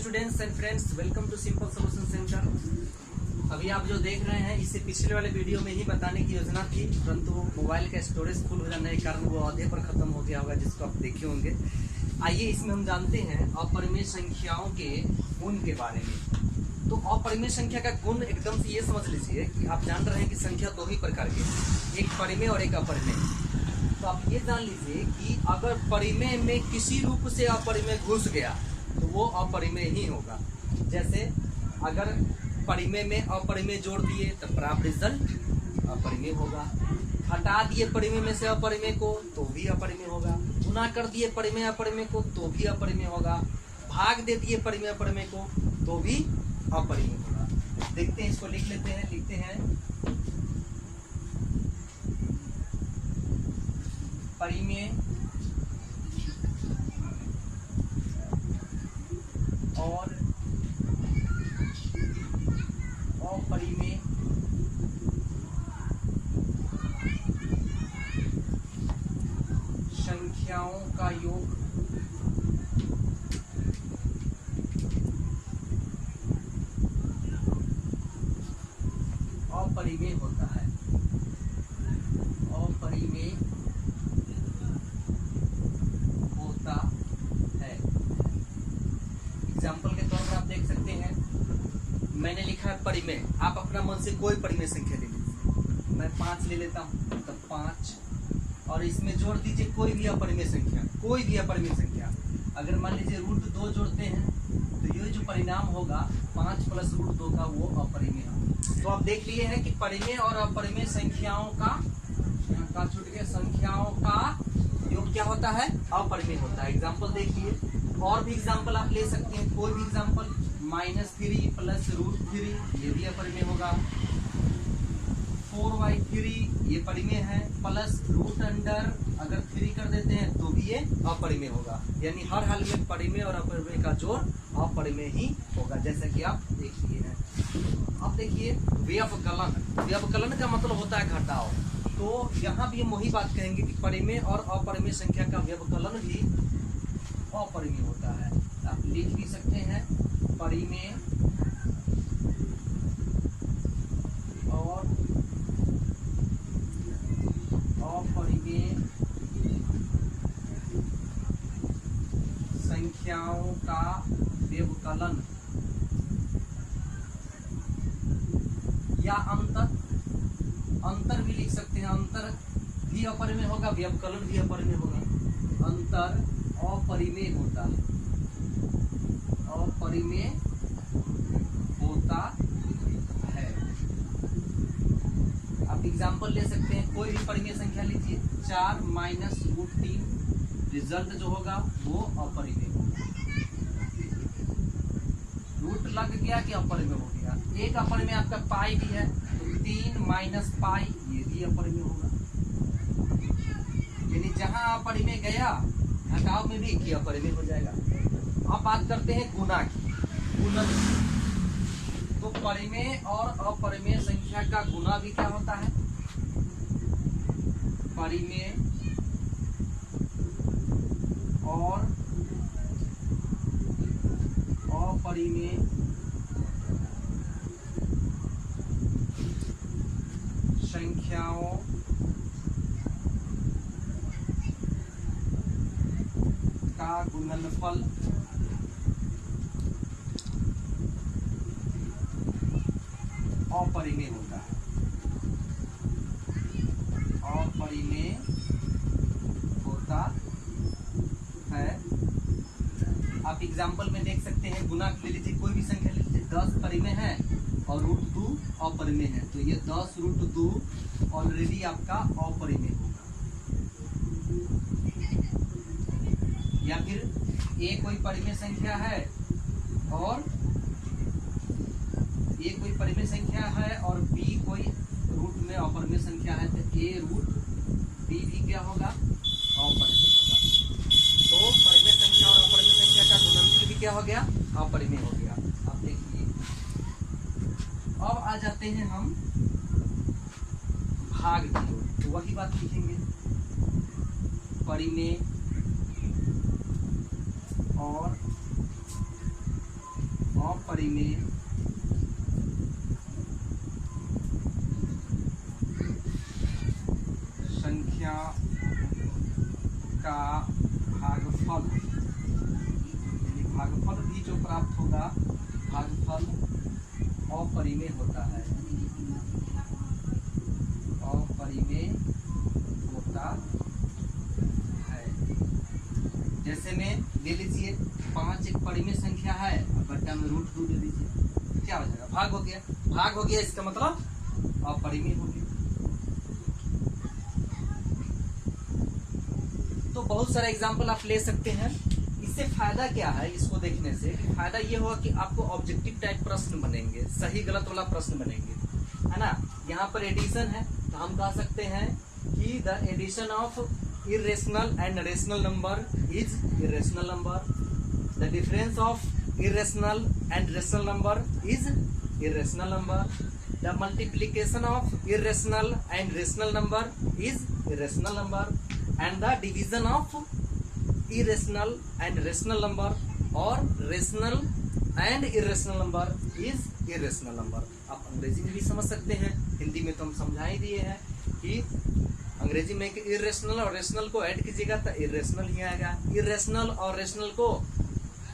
Students and friends, welcome to simple solution centre. अभी आप जो देख रहे हैं इससे पिछले वाले वीडियो में ही बताने की योजना थी, परंतु मोबाइल का स्टोरेज फुल हो जाने के कारण वो आधे पर खत्म हो गया होगा, जिसको आप देखे होंगे। आइए इसमें हम जानते हैं अपरिमेय संख्याओं के गुण के बारे में। तो अपरिमेय संख्या का गुण एकदम से ये समझ लीजिए कि आप जान रहे हैं कि संख्या दो ही प्रकार की, एक परिमेय और एक अपरिमेय। तो आप ये जान लीजिए कि अगर परिमेय में किसी रूप से अपरिमेय घुस गया तो वो अपरिमेय ही होगा। जैसे अगर परिमेय में अपरिमेय जोड़ दिए तो प्राप्त रिजल्ट अपरिमेय होगा। हटा दिए परिमेय में से अपरिमेय को तो भी अपरिमेय होगा। गुना कर दिए परिमेय अपरिमेय को तो भी अपरिमेय होगा। भाग दे दिए परिमेय अपरिमेय को तो भी अपरिमेय होगा। देखते हैं, इसको लिख लेते हैं। लिखते हैं परिमेय और अपरिमेय संख्याओं का योग अपरिमेय होता है। अपरिमेय होता है। एग्जाम्पल के तौर पर आप देख सकते हैं, मैंने लिखा है परिमेय। आप अपना मन से कोई परिमेय संख्या ले लीजिए। मैं 5 ले लेता हूँ तो 5, और इसमें जोड़ दीजिए कोई भी अपरिमेय संख्या, कोई भी अपरिमेय संख्या। अगर मान लीजिए √2 जोड़ते हैं तो ये जो परिणाम होगा 5 + √2 का, वो अपरिमेय होगा। तो आप देख लिए हैं कि परिमेय और अपरिमेय संख्याओं का छूट गया, संख्याओं का योग क्या होता है? अपरिमेय होता है। एग्जाम्पल देखिए, और भी एग्जाम्पल आप ले सकते हैं, कोई भी एग्जाम्पल। -3 + √3 ये भी अपरिमेय होगा। 4/3 ये परिमेय है, प्लस √अंडर अगर 3 कर देते हैं तो भी ये अपरिमेय होगा। यानी हर हाल में परिमेय और अपरिमेय का जोड़ अपरिमेय ही होगा, जैसा कि आप देख लिए हैं। अब देखिए व्यवकलन। व्यवकलन का मतलब होता है घटाव। तो यहाँ भी हम वही बात कहेंगे कि परिमेय और अपरिमेय संख्या का व्यवकलन भी अपरिमेय होता है। आप लिख भी सकते हैं परिमेय और अपरिमेय संख्याओं का व्यवकलन या अंतर भी लिख सकते हैं। अंतर भी अपरिमेय होगा, व्यवकलन भी अपरिमेय होगा। अंतर अपरिमेय होता है, अपरिमेय होता है। आप एग्जाम्पल ले सकते हैं, कोई भी परिमेय संख्या लीजिए। 4 - √3 रिजल्ट जो होगा वो अपरिमेय होगा। रूट लग गया कि अपरिमेय हो गया। एक अपरिमेय आपका पाई भी है तो 3 - पाई ये भी अपरिमेय होगा। यानी जहां अपरिमेय गया घटाव में भी कि अपरिमेय हो जाएगा। अब बात करते हैं गुना की, गुणन की। तो परिमेय और अपरिमेय संख्या का गुना भी क्या होता है? परिमेय और अपरिमेय संख्याओं का गुणनफल अपरिमेय होता है। अपरिमेय होता है। आप एग्जाम्पल में देख सकते हैं, गुना ले लीजिए, कोई भी संख्या ले लीजिए। 10 परिमेय है और √2 अपरिमेय है, तो ये 10 √2 ऑलरेडी आपका अपरिमेय होगा। या फिर ए कोई परिमेय संख्या है और ए कोई परिमेय संख्या है और बी कोई रूट में अपरिमेय संख्या है, तो a√b भी क्या होगा? अपरिमेय होगा। तो परिमेय संख्या और अपरिमेय संख्या का गुणनफल भी क्या हो गया? अपरिमेय हो गया। आप देखिए, अब आ जाते हैं हम भाग की ओर। तो वही बात लिखेंगे, परिमेय और अपरिमेय संख्या का भागफल, यानी भागफल भी जो प्राप्त होगा भागफल अपरिमेय होता है, अपरिमेय होता है। जैसे में ले लीजिए 5 एक परिमेय संख्या है, बट्टा में √2 ले लीजिए, क्या हो जाएगा? भाग हो गया। भाग हो गया इसका मतलब अपरिमेय हो गया। तो बहुत सारे एग्जाम्पल आप ले सकते हैं। इससे फायदा क्या है इसको देखने से? फायदा ये होगा कि आपको ऑब्जेक्टिव टाइप प्रश्न बनेंगे, सही गलत वाला प्रश्न बनेंगे, है ना। यहाँ पर एडिशन है तो हम कह सकते हैं कि the addition of irrational and rational number is irrational number. The difference of irrational and rational number is irrational number. The multiplication of irrational and rational number is irrational number. And the division of irrational and rational number or rational and irrational number is irrational number. आप अंग्रेजी में भी समझ सकते हैं, हिंदी में तो हम समझा ही दिए हैं कि अंग्रेजी में कि इरेशनल और रेशनल को ऐड कीजिएगा तो इरेशनल ही आएगा, इरेशनल और रेशनल को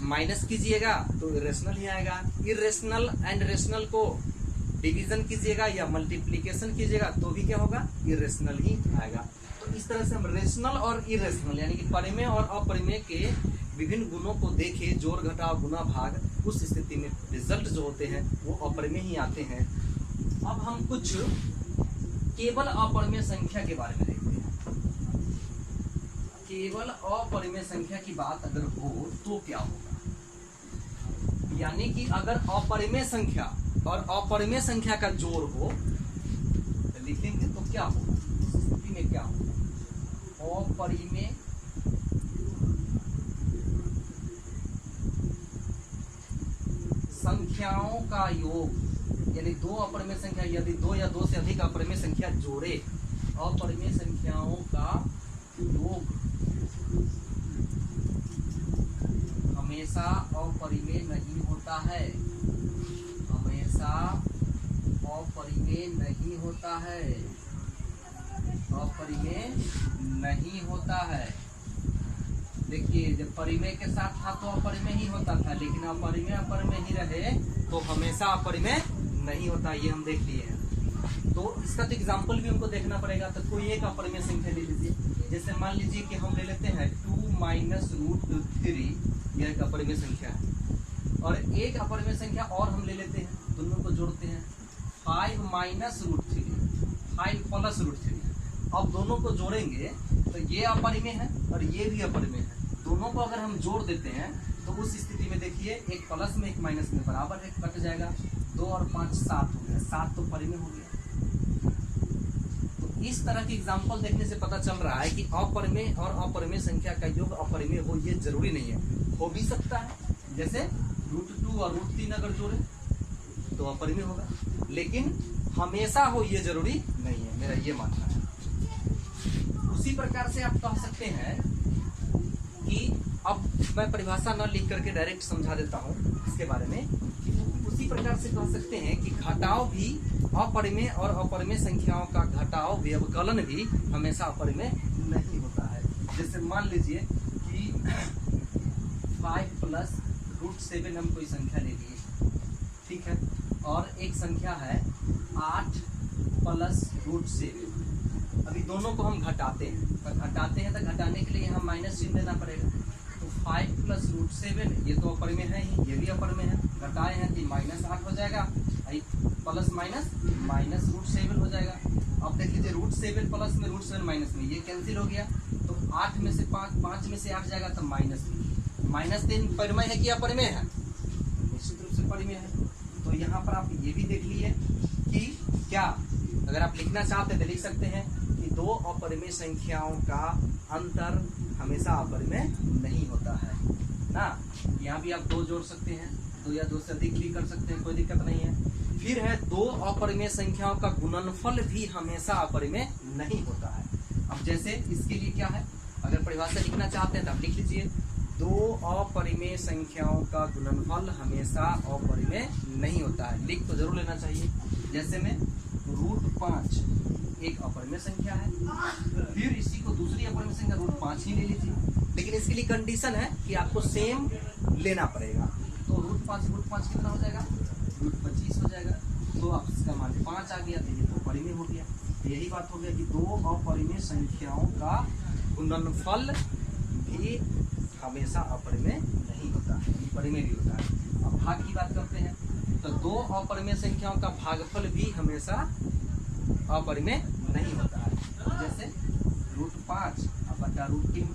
माइनस कीजिएगा तो इरेशनल ही आएगा, इरेशनल एंड रेशनल को डिवीजन कीजिएगा या मल्टीप्लिकेशन कीजिएगा तो भी क्या होगा? इरेशनल ही आएगा। तो इस तरह से हम रेशनल और इरेशनल यानी कि परिमेय और अपरिमेय के विभिन्न गुणों को देखे, जोड़ घटाव गुना भाग, उस स्थिति में रिजल्ट जो होते हैं वो अपरिमेय ही आते हैं। अब हम कुछ केवल अपरिमेय संख्या के बारे में देखते हैं। केवल अपरिमेय संख्या की बात अगर हो तो क्या होगा? यानी कि अगर अपरिमेय संख्या और अपरिमेय संख्या का जोड़ हो तो लिखेंगे तो क्या होगा? उस स्थिति में क्या होगा? अपरिमेय संख्याओं का योग, यानी दो अपरिमेय संख्या, यदि दो या दो से अधिक अपरिमेय संख्या जोड़े, अपरिमेय संख्याओं का योग हमेशा अपरिमेय नहीं होता है, हमेशा अपरिमेय नहीं होता है, अपरिमेय नहीं होता है। देखिए जब परिमेय के साथ था तो अपरिमेय ही होता था, लेकिन अपरिमेय ही रहे तो हमेशा अपरिमेय नहीं होता, ये हम देख लिए हैं। तो इसका तो एग्जाम्पल भी हमको देखना पड़ेगा। तो कोई एक अपरिमेय संख्या ले लीजिए, जैसे मान लीजिए कि हम ले लेते हैं 2 माइनस √3, यह एक अपरिमेय संख्या है। और एक अपरिमेय संख्या और हम ले लेते हैं, दोनों को जोड़ते हैं 5 माइनस √3, 5 प्लस √3। अब दोनों को जोड़ेंगे तो ये अपरिमेय है और ये भी अपरिमेय है। दोनों को अगर हम जोड़ देते हैं तो उस स्थिति में देखिए एक प्लस में एक माइनस में बराबर है, कट जाएगा। 2 और 5 7 हो गया, 7 तो परिमेय हो गया। तो इस तरह की एग्जांपल देखने से पता चल रहा है कि अपरिमेय और अपरिमेय संख्या का योग अपरिमेय हो ये जरूरी नहीं है, हो भी सकता है। जैसे √2 और √3 अगर जोड़े तो अपरिमेय होगा, लेकिन हमेशा हो ये जरूरी नहीं है, मेरा ये मानना है। उसी प्रकार से आप कह सकते हैं कि अब मैं परिभाषा न लिख करके डायरेक्ट समझा देता हूँ इसके बारे में। उसी प्रकार से कह सकते हैं कि घटाव भी अपरिमेय और अपरिमेय संख्याओं का घटाव व्यवकलन भी हमेशा अपरिमेय नहीं होता है। जैसे मान लीजिए कि 5 प्लस √7 हम कोई संख्या ले लिए, ठीक है, और एक संख्या है 8 प्लस √7। अभी दोनों को हम घटाते हैं, तो घटाने के लिए हम माइनस चिन्ह देना पड़ेगा। तो 5 प्लस √7 ये तो अपरिमेय है ही, ये भी अपरिमेय है, घटाए हैं तो -8 हो जाएगा, प्लस माइनस √7 हो जाएगा। अब देख लीजिए √7 प्लस में √7 माइनस में ये कैंसिल हो गया, तो 8 में से 5 में से 8 जाएगा तो -3 परिमेय है कि अपरिमेय है? निश्चित रूप से परिमेय है। तो यहाँ पर आप ये भी देख लिए कि क्या, अगर आप लिखना चाहते हैं तो लिख सकते हैं कि दो अपरिमेय संख्याओं का अंतर हमेशा अपरिमेय नहीं होता है ना। यहाँ भी आप 2 जोड़ सकते हैं, 2 या 2 से अधिक भी कर सकते हैं, कोई दिक्कत नहीं है। फिर है 2 अपरिमेय संख्याओं का गुणनफल भी हमेशा अपरिमेय नहीं होता है। अब जैसे इसके लिए क्या है, अगर परिभाषा लिखना चाहते हैं तो आप लिख लीजिए दो अपरिमेय संख्याओं का गुणनफल हमेशा अपरिमेय नहीं होता है। लिख तो जरूर लेना चाहिए। जैसे में √5 एक अपरिमेय संख्या है, फिर इसी को दूसरी अपरिमेय संख्या √5 ही ले लीजिए, लेकिन इसके लिए कंडीशन है कि आपको सेम लेना पड़ेगा। तो √5 कितना हो जाएगा, √25 हो जाएगा। तो अब इसका मान 5 आ गया, तो ये तो अपरिमेय हो गया। तो यही बात हो गया कि दो अपरिमेय संख्याओं का गुणनफल भी हमेशा अपरिमेय नहीं होता है, परिमेय भी होता है। अब भाग की बात करते हैं, तो दो अपरिमेय संख्याओं का भागफल भी हमेशा अपरिमेय नहीं होता है। जैसे √5 बटा √3,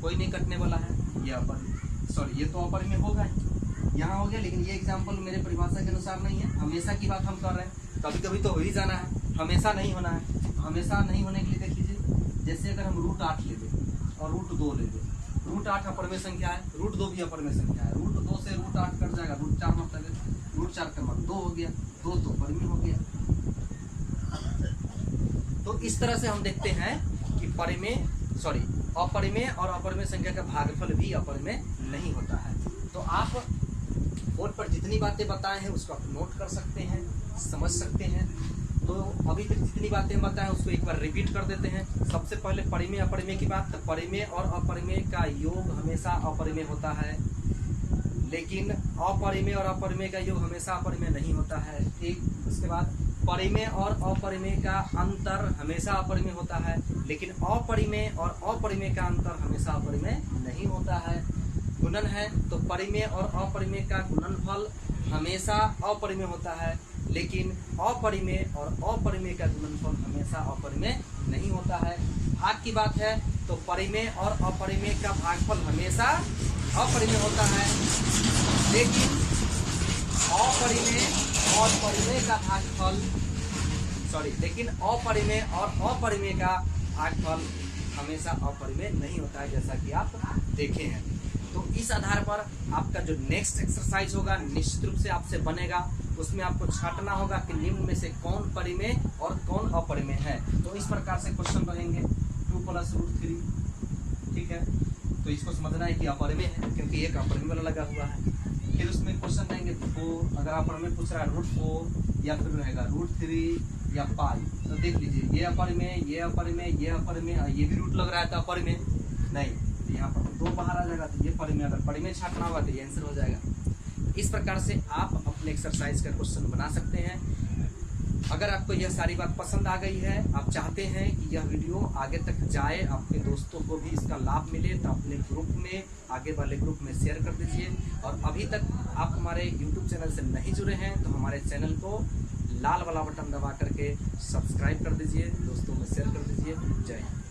कोई नहीं कटने वाला है, ये तो अपरिमेय होगा ही, यहाँ हो गया। लेकिन ये एग्जाम्पल मेरे परिभाषा के अनुसार नहीं है, हमेशा की बात हम कर रहे हैं। कभी कभी तो हो ही जाना है, हमेशा नहीं होना है। हमेशा नहीं होने के लिए देख लीजिए, जैसे अगर हम √8 ले लें और √2 ले लें, √8 अपरिमेय संख्या है, √2 भी अपरिमेय संख्या है। √2 से √8 कट जाएगा, √4 मतलब √4 का मान 2 हो गया, 2 तो अपरिमेय हो गया। तो इस तरह से हम देखते हैं कि अपरिमेय और अपरिमेय संख्या का भागफल भी अपरिमेय नहीं होता है। तो आप बोर्ड पर जितनी बातें बताए हैं उसको आप नोट कर सकते हैं, समझ सकते हैं। तो अभी तक जितनी बातें बताएं उसको एक बार रिपीट कर देते हैं। सबसे पहले परिमेय अपरिमेय की बात, तो परिमेय और अपरिमेय का योग हमेशा अपरिमेय होता है, लेकिन अपरिमेय और अपरिमेय का योग हमेशा अपरिमेय नहीं होता है। एक उसके बाद परिमेय और अपरिमेय का अंतर हमेशा अपरिमेय होता है, लेकिन अपरिमेय और अपरिमेय का अंतर हमेशा अपरिमेय नहीं होता है। गुणन है तो परिमेय और अपरिमेय का गुणनफल हमेशा अपरिमेय होता है, लेकिन अपरिमेय और अपरिमेय का गुणनफल हमेशा अपरिमेय नहीं होता है। भाग की बात है तो परिमेय और अपरिमेय का भागफल हमेशा अपरिमेय होता है, लेकिन अपरिमेय और अपरिमेय का भागफल हमेशा अपरिमेय नहीं होता है, जैसा कि आप देखे हैं। तो इस आधार पर आपका जो नेक्स्ट एक्सरसाइज होगा निश्चित रूप से आपसे बनेगा। उसमें आपको छांटना होगा कि निम्न में से कौन परिमेय और कौन अपरिमेय है। तो इस प्रकार से क्वेश्चन रहेंगे 2 + √3, ठीक है। तो इसको समझना है कि अपरिमेय है क्योंकि एक अपरिमेय वाला लगा हुआ है। फिर उसमें क्वेश्चन रहेंगे 4, अगर अपरिमेय पूछ रहा है √4 या फिर रहेगा √3 या पाई। तो देख लीजिए, ये अपरिमेय, ये अपरिमेय, ये अपरिमेय, ये भी रूट लग रहा है तो अपरिमेय नहीं, तो यहाँ पर 2 बाहर आ जाएगा, तो ये परिमेय। अगर परिमेय छांटना होगा तो ये आंसर हो जाएगा। इस प्रकार से आप अपने एक्सरसाइज का क्वेश्चन बना सकते हैं। अगर आपको यह सारी बात पसंद आ गई है, आप चाहते हैं कि यह वीडियो आगे तक जाए, आपके दोस्तों को भी इसका लाभ मिले, तो अपने ग्रुप में, आगे वाले ग्रुप में शेयर कर दीजिए। और अभी तक आप हमारे YouTube चैनल से नहीं जुड़े हैं तो हमारे चैनल को लाल वाला बटन दबा करके सब्सक्राइब कर दीजिए, दोस्तों में शेयर कर दीजिए। जय हिंद।